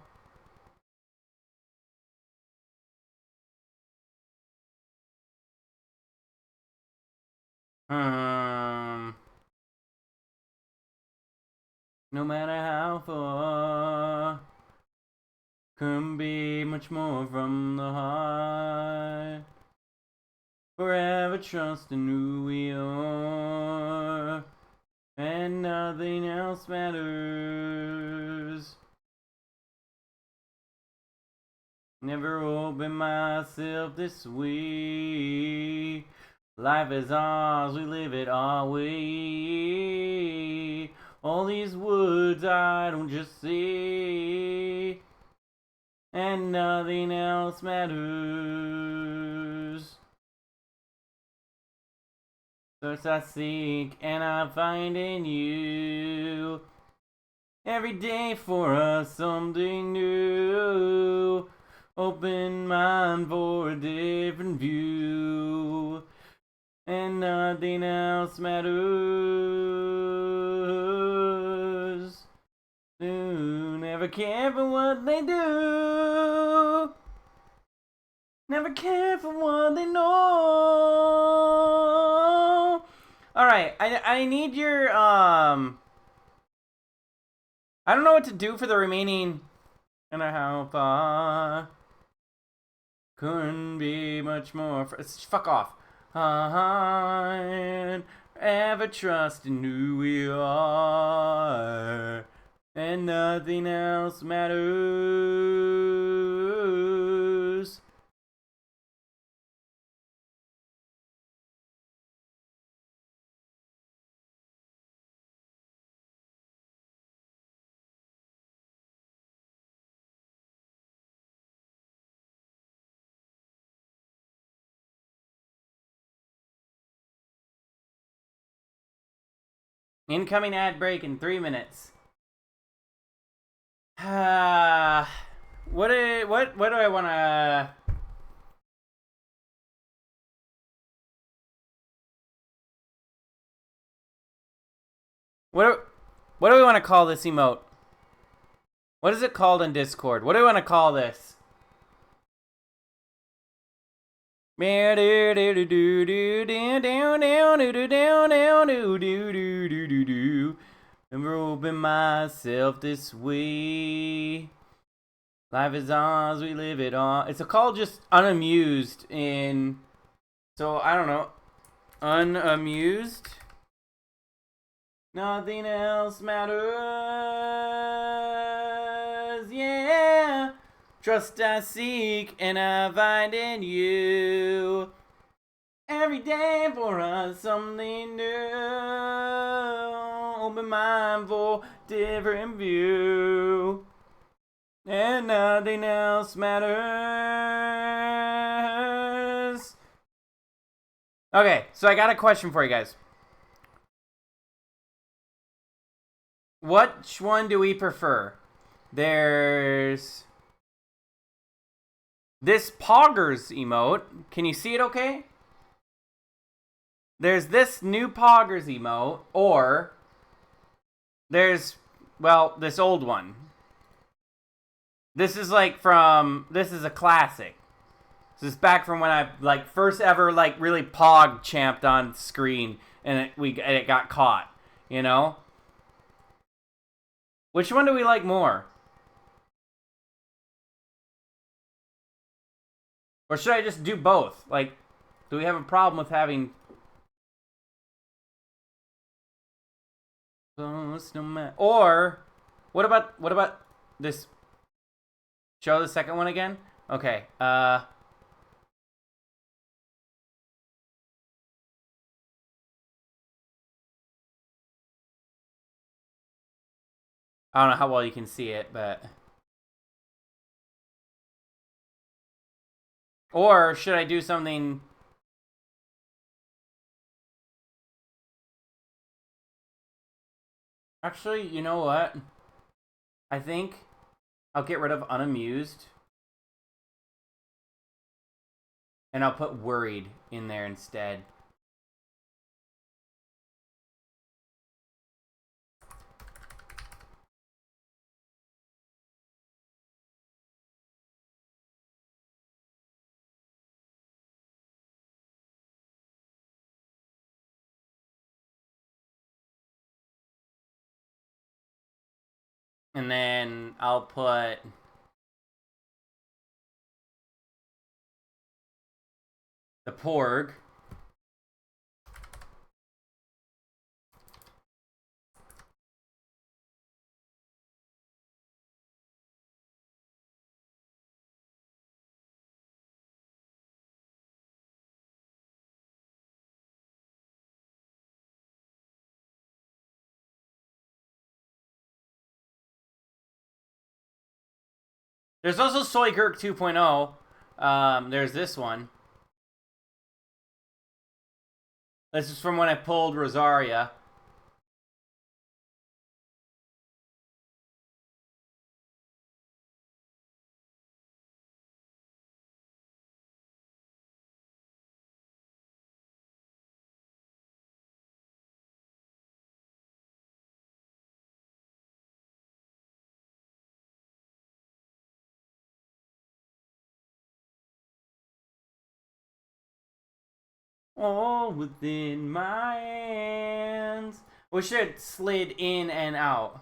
Um. No matter how far, couldn't be much more from the heart. Forever trusting who we are, and nothing else matters. Never open myself this way. Life is ours, we live it our way. All these words I don't just say, and nothing else matters. Search I seek, and I find in you. Every day for us something new. Open mind for a different view. And nothing else matters. Never care for what they do. Never care for what they know. Alright, I need your, I don't know what to do for the remaining And how far couldn't be much more. Fuck off. Ever trust in who we are, and nothing else matters. Incoming ad break in 3 minutes. What do I want to? What do we want to call this emote? What is it called in Discord? What do we want to call this? Never open myself this way. Life is ours, we live it on. It's called just unamused in. So I don't know. Unamused. Nothing else matters. Yeah. Trust I seek and I find in you. Every day for us something new. Open mind for different view. And nothing else matters. Okay, so I got a question for you guys. Which one do we prefer? There's this Poggers emote. Can you see it okay? There's this new Poggers emote, or there's, well, this old one. This is this is a classic. This is back from when I first ever really pog champed on screen and it got caught, you know? Which one do we like more? Or should I just do both? Do we have a problem with having or what about this? Show the second one again? Okay. I don't know how well you can see it, but or should I do something? Actually, you know what? I think I'll get rid of unamused. And I'll put worried in there instead. And then I'll put the porg. There's also Soy Gurk 2.0. There's this one. This is from when I pulled Rosaria. All within my hands. We should slid in and out.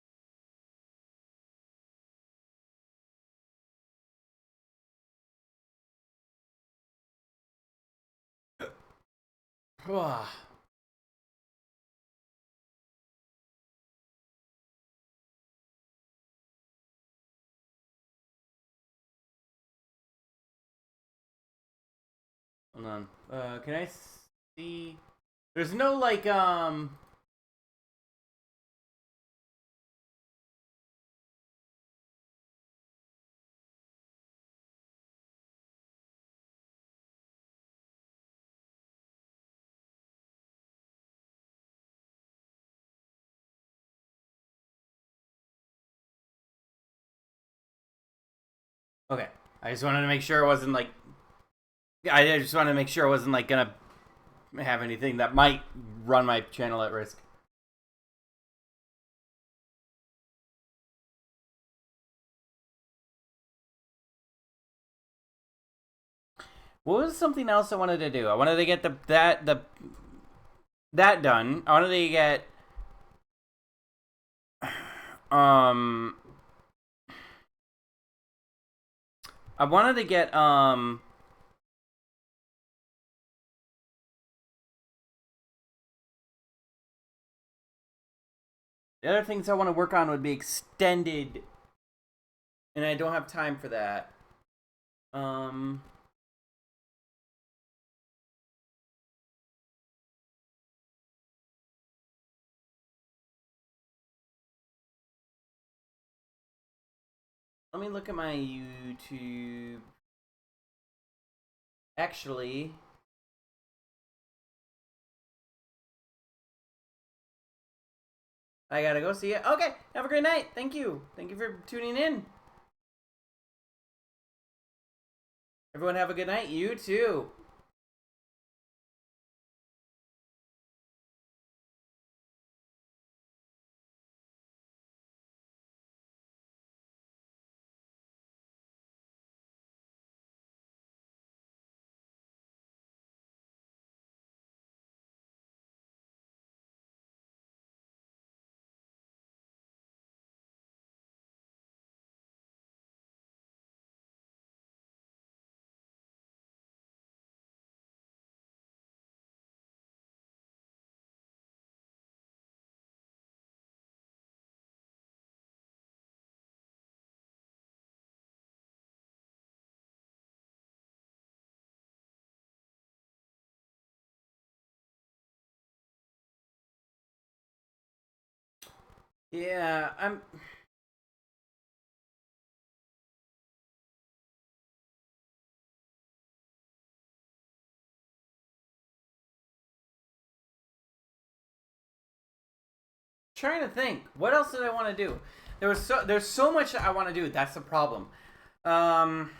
Hold on. Can I see? There's no like Okay. I just wanted to make sure it wasn't like I just wanted to make sure it wasn't like gonna have anything that might run my channel at risk. What was something else I wanted to do? I wanted to get that done. I wanted to get um I wanted to get the other things I want to work on would be extended, and I don't have time for that. Um Let me look at my YouTube. Actually, I gotta go see it. Okay, have a great night. Thank you. Thank you for tuning in. Everyone have a good night. You too. Yeah, I'm trying to think. What else did I want to do? There's so much I want to do. That's the problem. Um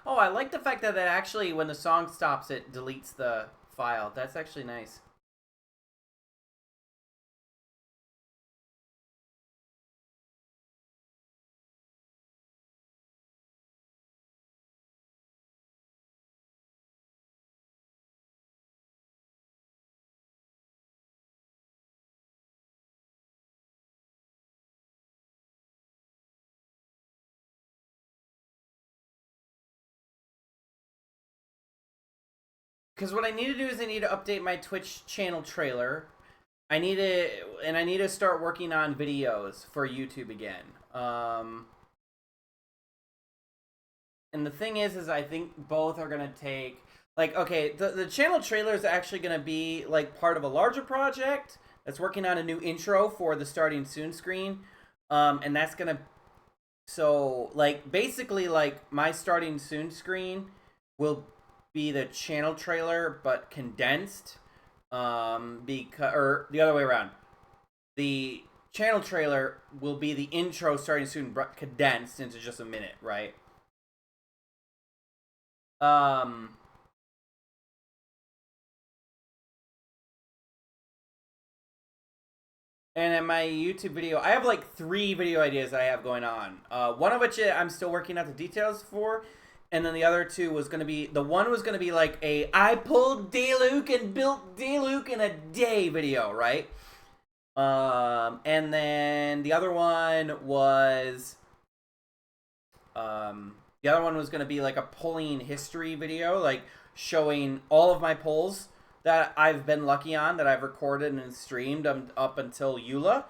Oh, I like the fact that it actually, when the song stops, it deletes the file. That's actually nice. Because what I need to do is I need to update my Twitch channel trailer. I need to start working on videos for YouTube again. And the thing is I think both are gonna take like okay, the channel trailer is actually gonna be like part of a larger project that's working on a new intro for the starting soon screen, and that's gonna so like basically like my starting soon screen will be the channel trailer but condensed, because or the other way around, the channel trailer will be the intro starting soon but condensed into just a minute, right? Um, and in my YouTube video, I have like 3 video ideas I have going on. One of which I'm still working out the details for, and then the other 2 was gonna be the one was gonna be like a I pulled Daluke and built Daluke in a day video, right? And then the other one was The other one was going to be like a pulling history video, like showing all of my pulls that I've been lucky on, that I've recorded and streamed up until EULA.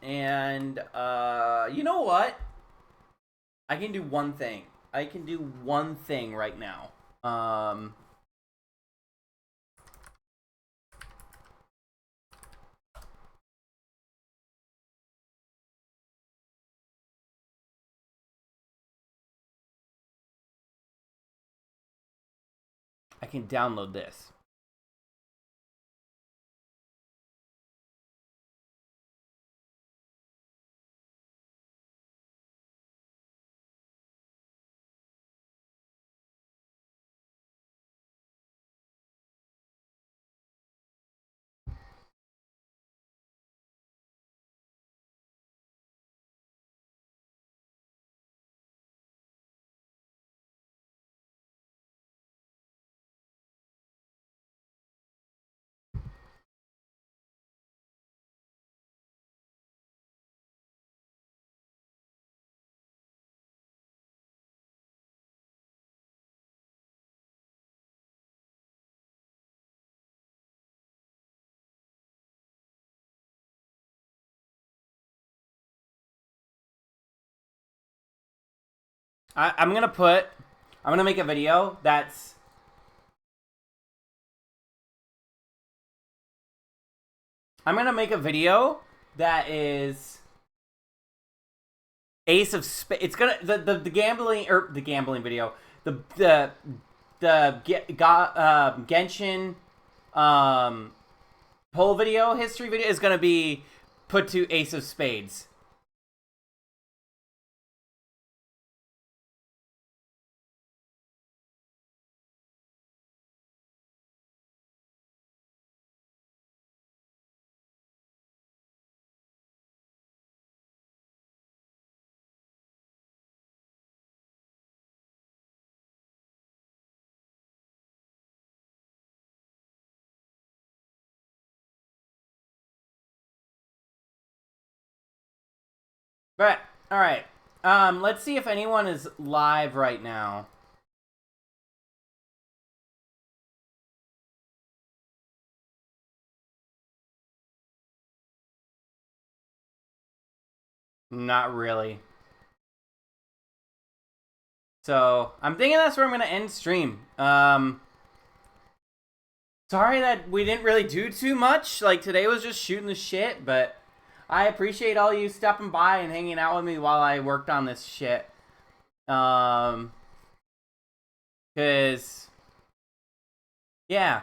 You know what? I can do one thing. I can do one thing right now. I can download this. I'm gonna make a video that's that is Ace of Spades. It's gonna the gambling video, the Genshin poll video history video is gonna be put to Ace of Spades. But all right, let's see if anyone is live right now. Not really. So I'm thinking that's where I'm gonna end stream. Sorry that we didn't really do too much. Like today was just shooting the shit, but I appreciate all you stopping by and hanging out with me while I worked on this shit. Cause yeah.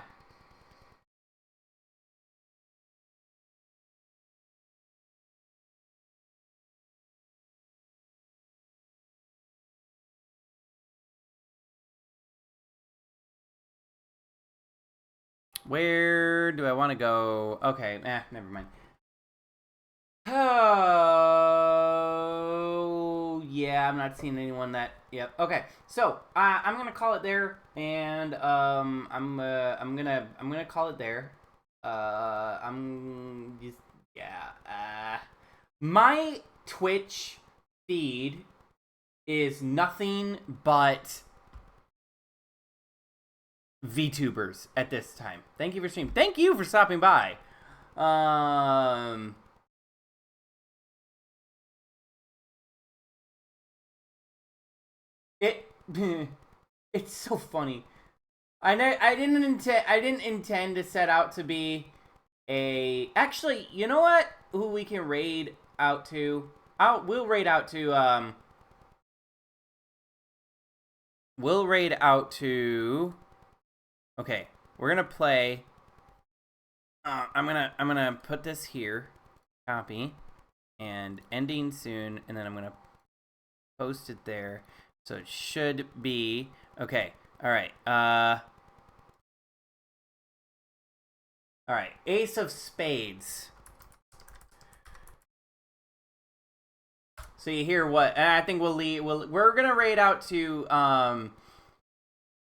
Where do I want to go? Okay, never mind. Oh, yeah, I'm not seeing anyone that. Yep. Okay, so I'm gonna call it there, and I'm gonna call it there. I'm just yeah. My Twitch feed is nothing but VTubers at this time. Thank you for streaming. Thank you for stopping by. It's so funny. I didn't intend to set out to be a. Actually, you know what? Who we can raid out to? We'll raid out to. We'll raid out to. Okay, we're gonna play. I'm gonna put this here, copy, and ending soon, and then I'm gonna post it there. So it should be okay. All right. All right. Ace of Spades. So you hear what? And I think we'll leave. We're gonna raid out to.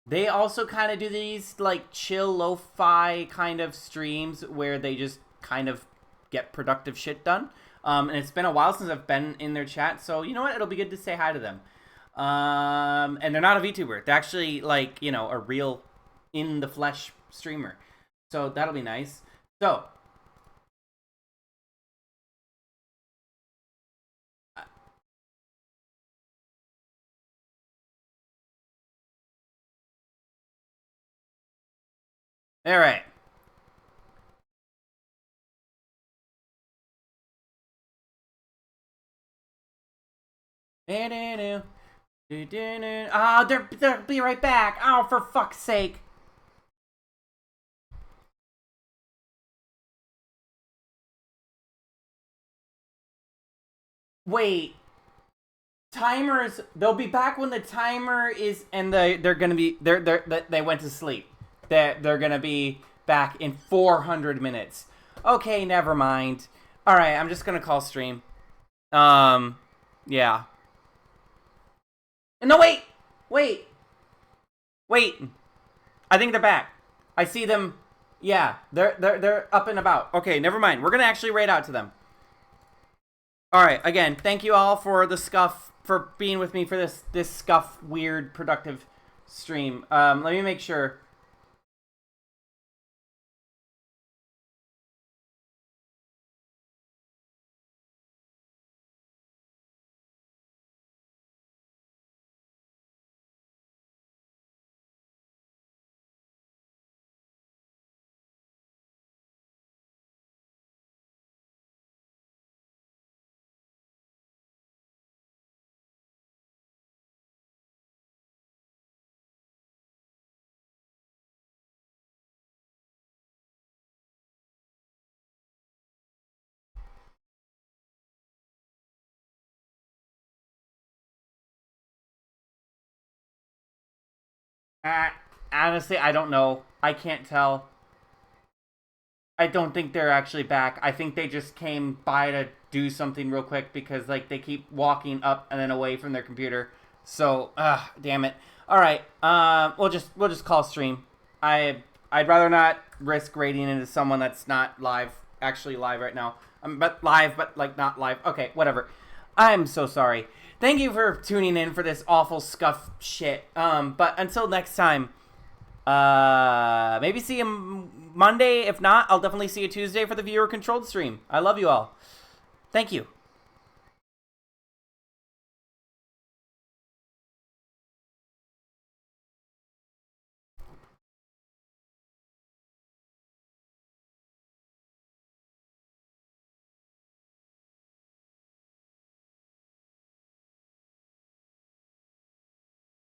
They also kind of do these like chill lo-fi kind of streams where they just kind of get productive shit done. And it's been a while since I've been in their chat, so you know what? It'll be good to say hi to them. And they're not a VTuber. They're actually like, you know, a real in the flesh streamer. So that'll be nice. So all right. Oh, they'll be right back. Oh, for fuck's sake. Wait. Timers, they'll be back when the timer is, and they're gonna be, they went to sleep. They're gonna be back in 400 minutes. Okay, never mind. All right, I'm just gonna call stream. Yeah. No, wait. I think they're back. I see them. Yeah, they're up and about. Okay, never mind. We're gonna actually raid out to them. All right. Again, thank you all for the scuff, for being with me for this scuff weird productive stream. Let me make sure. Honestly, I don't know. I can't tell. I don't think they're actually back. I think they just came by to do something real quick because like they keep walking up and then away from their computer. So, damn it. All right. We'll just call stream. I'd rather not risk raiding into someone that's not actually live right now. But like not live. Okay, whatever. I'm so sorry. Thank you for tuning in for this awful scuff shit. But until next time, maybe see you Monday. If not, I'll definitely see you Tuesday for the viewer controlled stream. I love you all. Thank you.